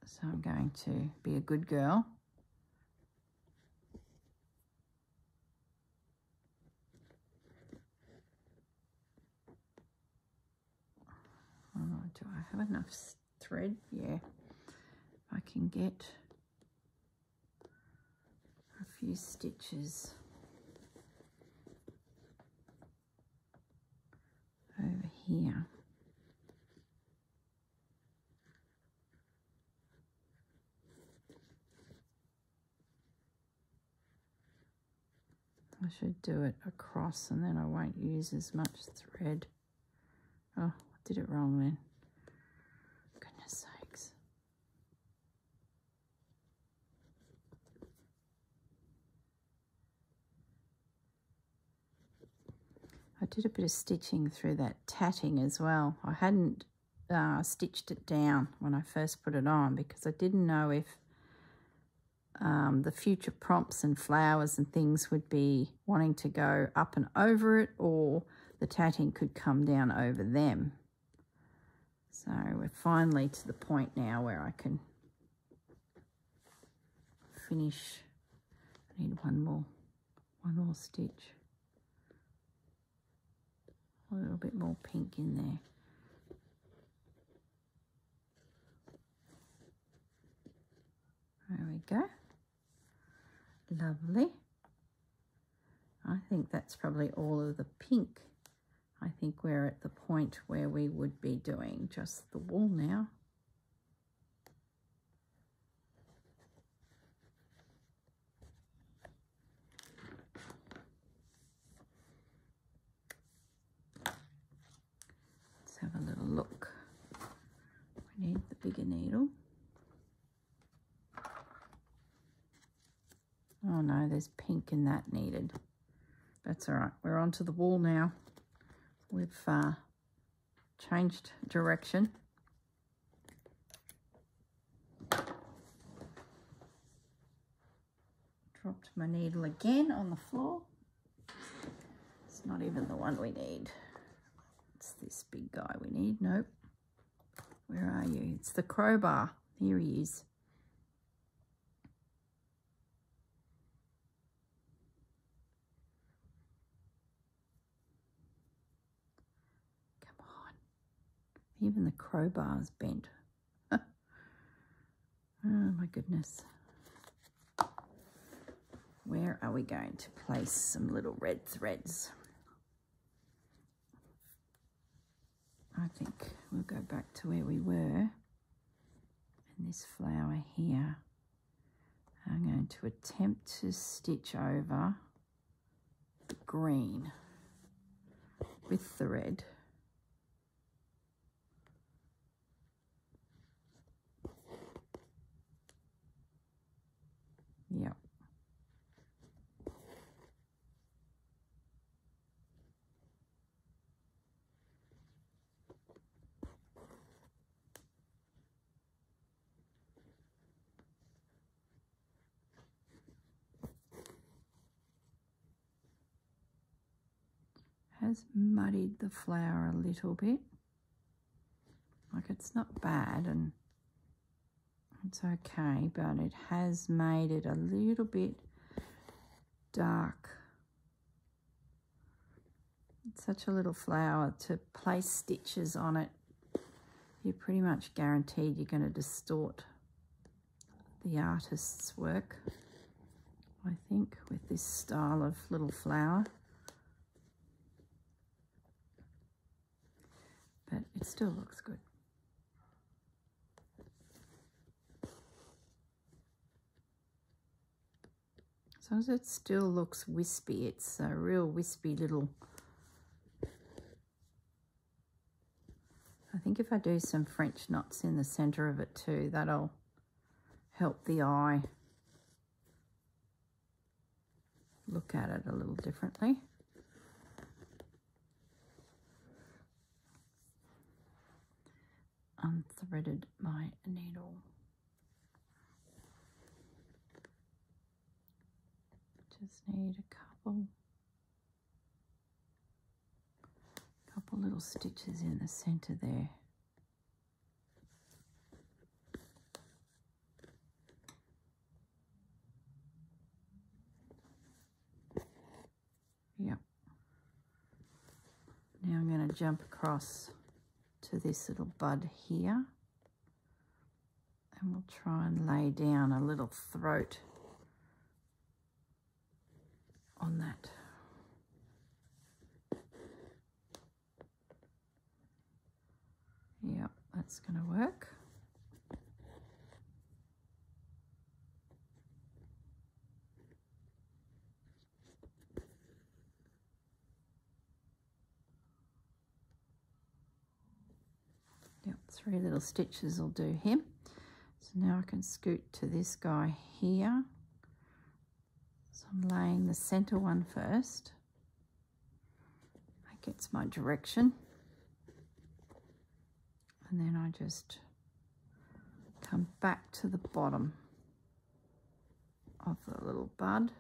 So I'm going to be a good girl. Oh, do I have enough thread? Yeah. I can get a few stitches over here. I should do it across and then I won't use as much thread. Oh, I did it wrong then. Goodness sakes. I did a bit of stitching through that tatting as well. I hadn't stitched it down when I first put it on because I didn't know if the future prompts and flowers and things would be wanting to go up and over it, or the tatting could come down over them. So we're finally to the point now where I can finish. I need one more stitch. A little bit more pink in there. There we go. Lovely. I think that's probably all of the pink. I think we're at the point where we would be doing just the wool now. Let's have a little look. We need the bigger needle. Oh no, there's pink in that needed. That's all right. We're onto the wool now. We've changed direction. Dropped my needle again on the floor. It's not even the one we need. It's this big guy we need. Nope. Where are you? It's the crowbar. Here he is. Even the crowbar's bent. Oh my goodness. Where are we going to place some little red threads? I think we'll go back to where we were. And this flower here, I'm going to attempt to stitch over the green with the red. Yep. Has muddied the flower a little bit. I Like, it's not bad and it's okay, but it has made it a little bit dark. It's such a little flower. To place stitches on it, you're pretty much guaranteed you're going to distort the artist's work, I think, with this style of little flower. But it still looks good. As long as it still looks wispy, it's a real wispy little... I think if I do some French knots in the centre of it too, that'll help the eye look at it a little differently. Unthreaded my needle. Just need a couple little stitches in the center there. Yep. Now I'm going to jump across to this little bud here, and we'll try and lay down a little throat on that. Yep, that's going to work. Yep, 3 little stitches will do him. So now I can scoot to this guy here. So I'm laying the center one first. That gets my direction. And then I just come back to the bottom of the little bud.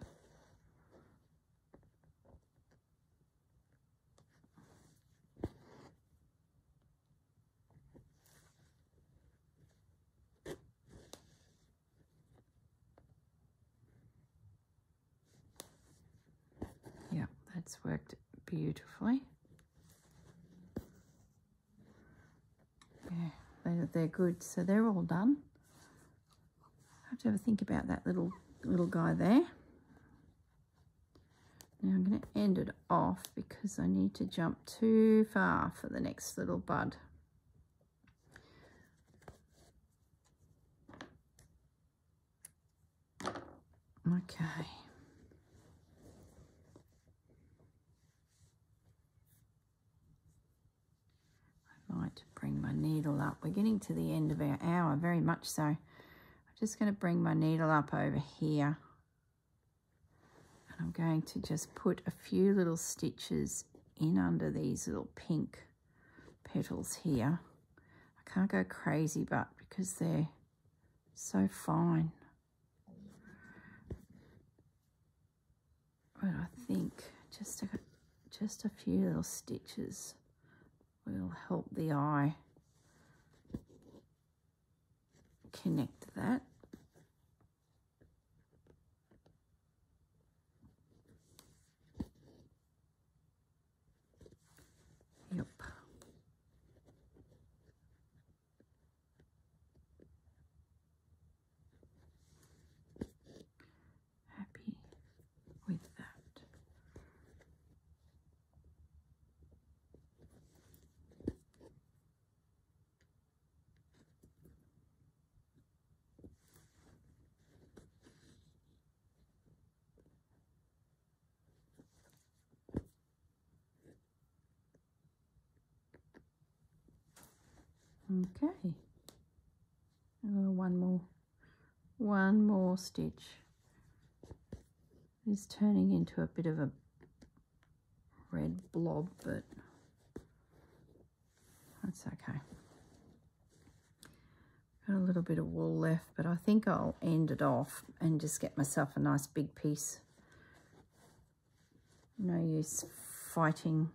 Yeah, that's worked beautifully. Yeah, they're good. So they're all done. I have to have a think about that little guy there. Now I'm going to end it off because I need to jump too far for the next little bud. Okay. I might bring my needle up. We're getting to the end of our hour, very much so. I'm just going to bring my needle up over here. And I'm going to just put a few little stitches in under these little pink petals here. I can't go crazy, but because they're so fine. But I think just a few little stitches will help the eye connect that. Yep. Happy with that. Okay, one more stitch. It's turning into a bit of a red blob, but that's okay. Got a little bit of wool left, but I think I'll end it off and just get myself a nice big piece. No use fighting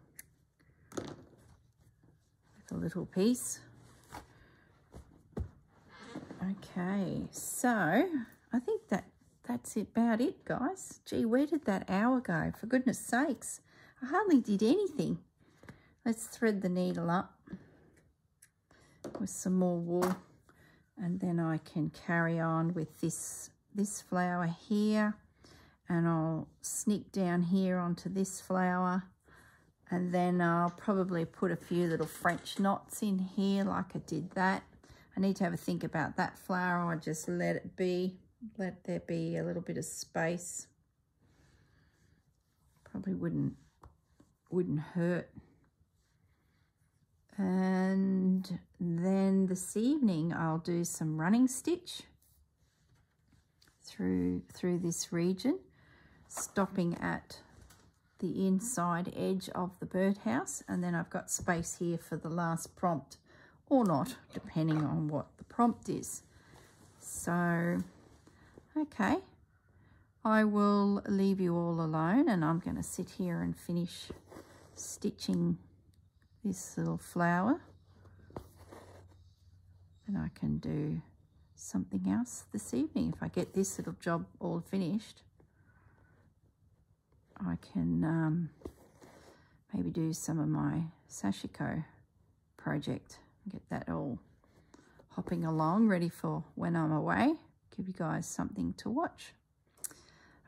with a little piece. Okay, so I think that's about it, guys. Gee, where did that hour go? For goodness sakes, I hardly did anything. Let's thread the needle up with some more wool, and then I can carry on with this flower here, and I'll sneak down here onto this flower, and then I'll probably put a few little French knots in here like I did that. I need to have a think about that flower, or just let it be, let there be a little bit of space. Probably wouldn't hurt. And then this evening I'll do some running stitch through this region, stopping at the inside edge of the birdhouse, and then I've got space here for the last prompt, or not, depending on what the prompt is. So, okay, I will leave you all alone, and I'm going to sit here and finish stitching this little flower. And I can do something else this evening. If I get this little job all finished, I can maybe do some of my sashiko project. Get that all hopping along, ready for when I'm away. Give you guys something to watch.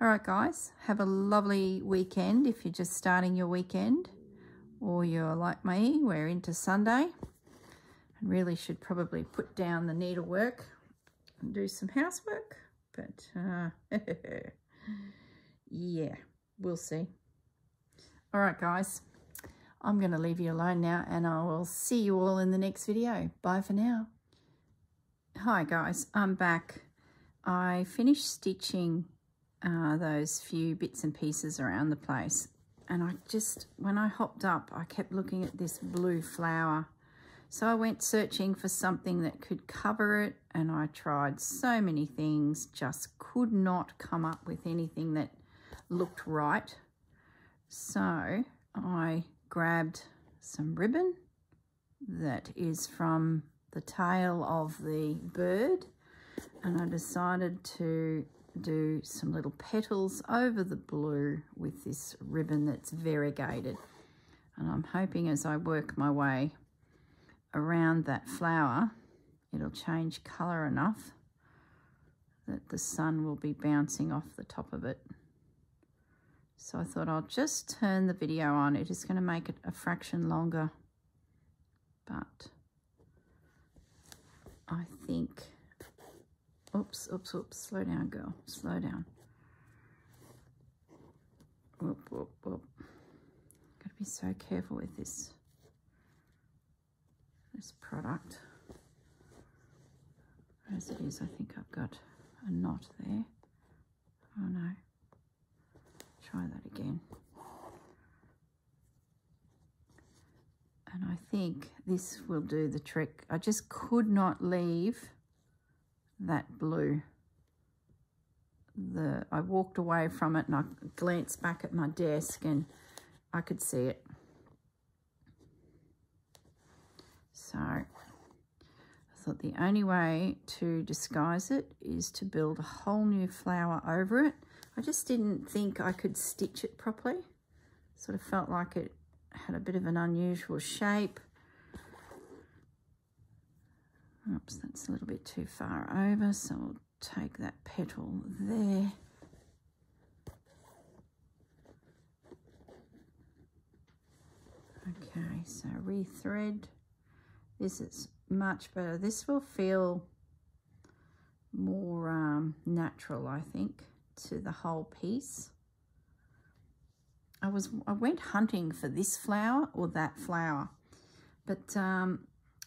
All right, guys, have a lovely weekend if you're just starting your weekend, or you're like me, we're into Sunday, and really should probably put down the needlework and do some housework, but yeah, we'll see. All right, guys, I'm going to leave you alone now, and I will see you all in the next video. Bye for now. Hi, guys, I'm back. I finished stitching those few bits and pieces around the place, and when I hopped up, I kept looking at this blue flower. So I went searching for something that could cover it, and I tried so many things, just could not come up with anything that looked right. So I grabbed some ribbon that is from the tail of the bird, and I decided to do some little petals over the blue with this ribbon that's variegated. And I'm hoping as I work my way around that flower, it'll change colour enough that the sun will be bouncing off the top of it. So I thought I'll just turn the video on. It is going to make it a fraction longer, but I think, oops, slow down, girl, slow down. Whoop. Got to be so careful with this product. As it is, I think I've got a knot there. Oh no. Try that again. And I think this will do the trick. I just could not leave that blue. I walked away from it and I glanced back at my desk and I could see it. So I thought the only way to disguise it is to build a whole new flower over it. I just didn't think I could stitch it properly. Sort of felt like it had a bit of an unusual shape. Oops, that's a little bit too far over, so we'll take that petal there. Okay, so rethread. This is much better. This will feel more natural, I think, to the whole piece. I went hunting for this flower or that flower, but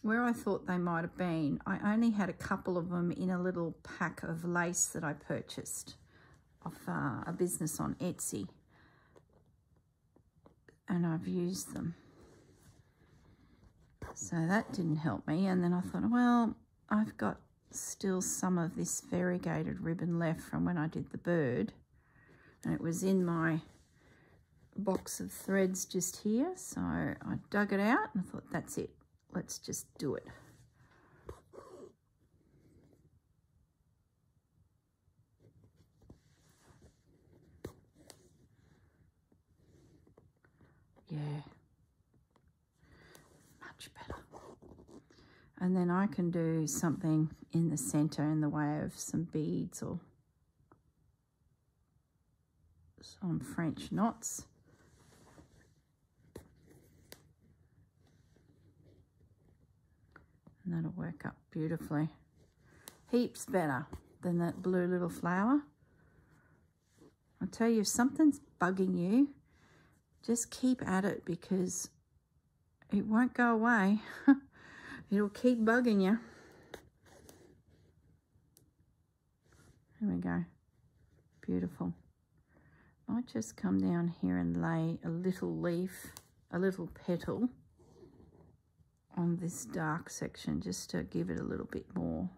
where I thought they might have been, I only had a couple of them in a little pack of lace that I purchased off a business on Etsy, and I've used them. So that didn't help me, and then I thought, well, I've got still some of this variegated ribbon left from when I did the bird, and it was in my box of threads just here, so I dug it out and I thought, that's it, let's just do it. And then I can do something in the center in the way of some beads or some French knots. And that'll work up beautifully. Heaps better than that blue little flower. I tell you, if something's bugging you, just keep at it because it won't go away. It'll keep bugging you. There we go. Beautiful. Might just come down here and lay a little leaf, a little petal on this dark section just to give it a little bit more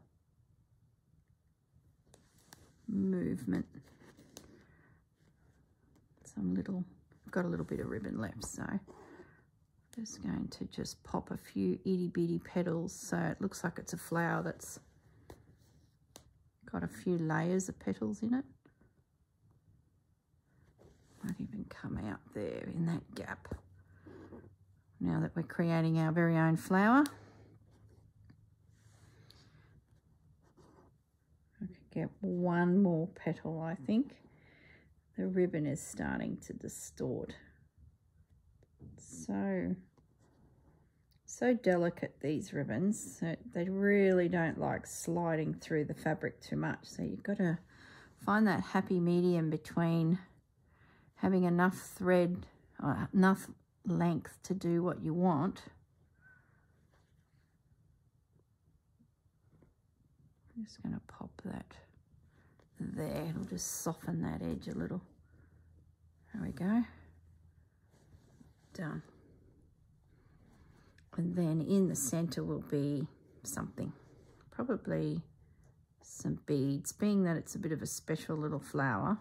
movement. I've got a little bit of ribbon left, so I'm just going to just pop a few itty bitty petals so it looks like it's a flower that's got a few layers of petals in it. Might even come out there in that gap. Now that we're creating our very own flower. I could get one more petal, I think. The ribbon is starting to distort. So delicate, these ribbons. So they really don't like sliding through the fabric too much. So you've got to find that happy medium between having enough thread, or enough length to do what you want. I'm just going to pop that there. It'll just soften that edge a little. There we go. Done. And then in the center will be something, probably some beads, being that it's a bit of a special little flower.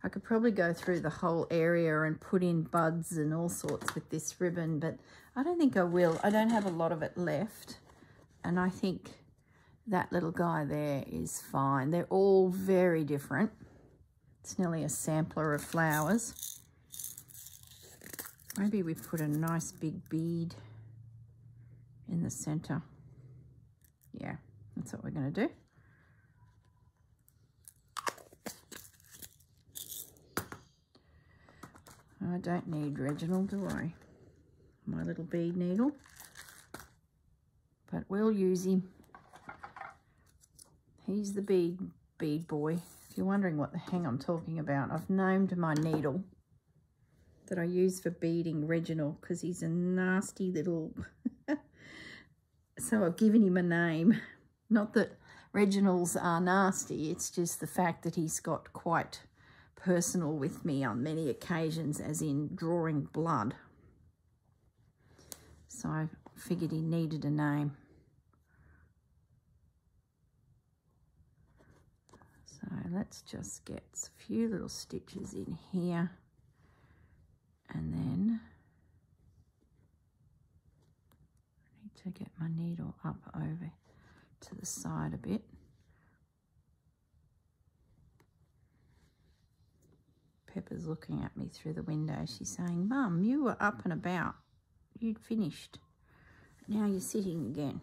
I could probably go through the whole area and put in buds and all sorts with this ribbon, but I don't think I will. I don't have a lot of it left, and I think that little guy there is fine. They're all very different. It's nearly a sampler of flowers. Maybe we put a nice big bead in the center. Yeah, that's what we're going to do. I don't need Reginald, do I? My little bead needle. But we'll use him. He's the bead boy. If you're wondering what the hell I'm talking about, I've named my needle that I use for beading Reginald because he's a nasty little... So I've given him a name. Not that Reginalds are nasty, it's just the fact that he's got quite personal with me on many occasions, as in drawing blood. So I figured he needed a name. So let's just get a few little stitches in here, and then I need to get my needle up over to the side a bit. Pepper's looking at me through the window. She's saying, "Mum, you were up and about. You'd finished. Now you're sitting again."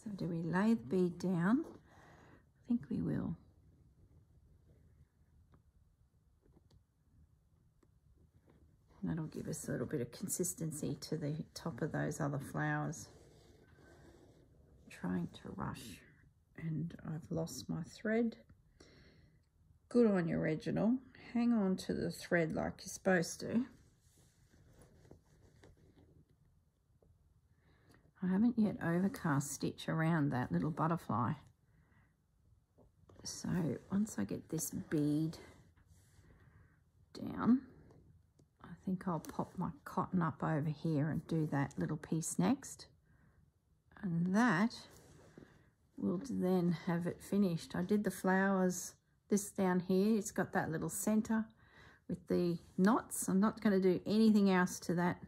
So do we lay the bead down? I think we will. That'll give us a little bit of consistency to the top of those other flowers. Trying to rush, and I've lost my thread. Good on you, Reginald. Hang on to the thread like you're supposed to. I haven't yet overcast stitch around that little butterfly. So once I get this bead down, I think I'll pop my cotton up over here and do that little piece next. And that will then have it finished. I did the flowers, this down here. It's got that little center with the knots. I'm not going to do anything else to that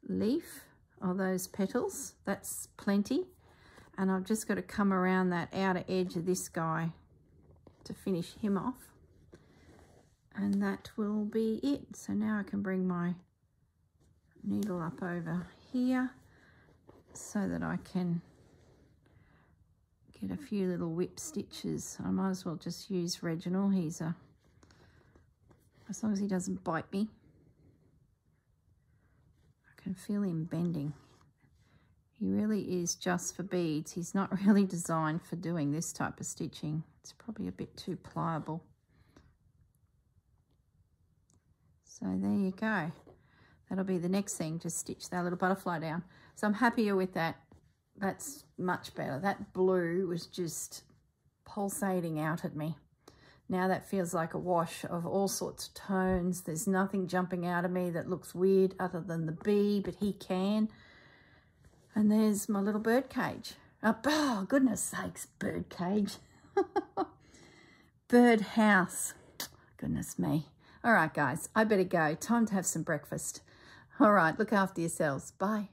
leaf or those petals. That's plenty. And I've just got to come around that outer edge of this guy to finish him off. And that will be it. So now I can bring my needle up over here so that I can get a few little whip stitches. I might as well just use Reginald. He's as long as he doesn't bite me. I can feel him bending. He really is just for beads. He's not really designed for doing this type of stitching. It's probably a bit too pliable. So there you go. That'll be the next thing, just stitch that little butterfly down. So I'm happier with that. That's much better. That blue was just pulsating out at me. Now that feels like a wash of all sorts of tones. There's nothing jumping out of me that looks weird other than the bee, but he can. And there's my little bird cage. Oh, goodness sakes, bird cage. Bird house. Goodness me. All right, guys, I better go. Time to have some breakfast. All right, look after yourselves. Bye.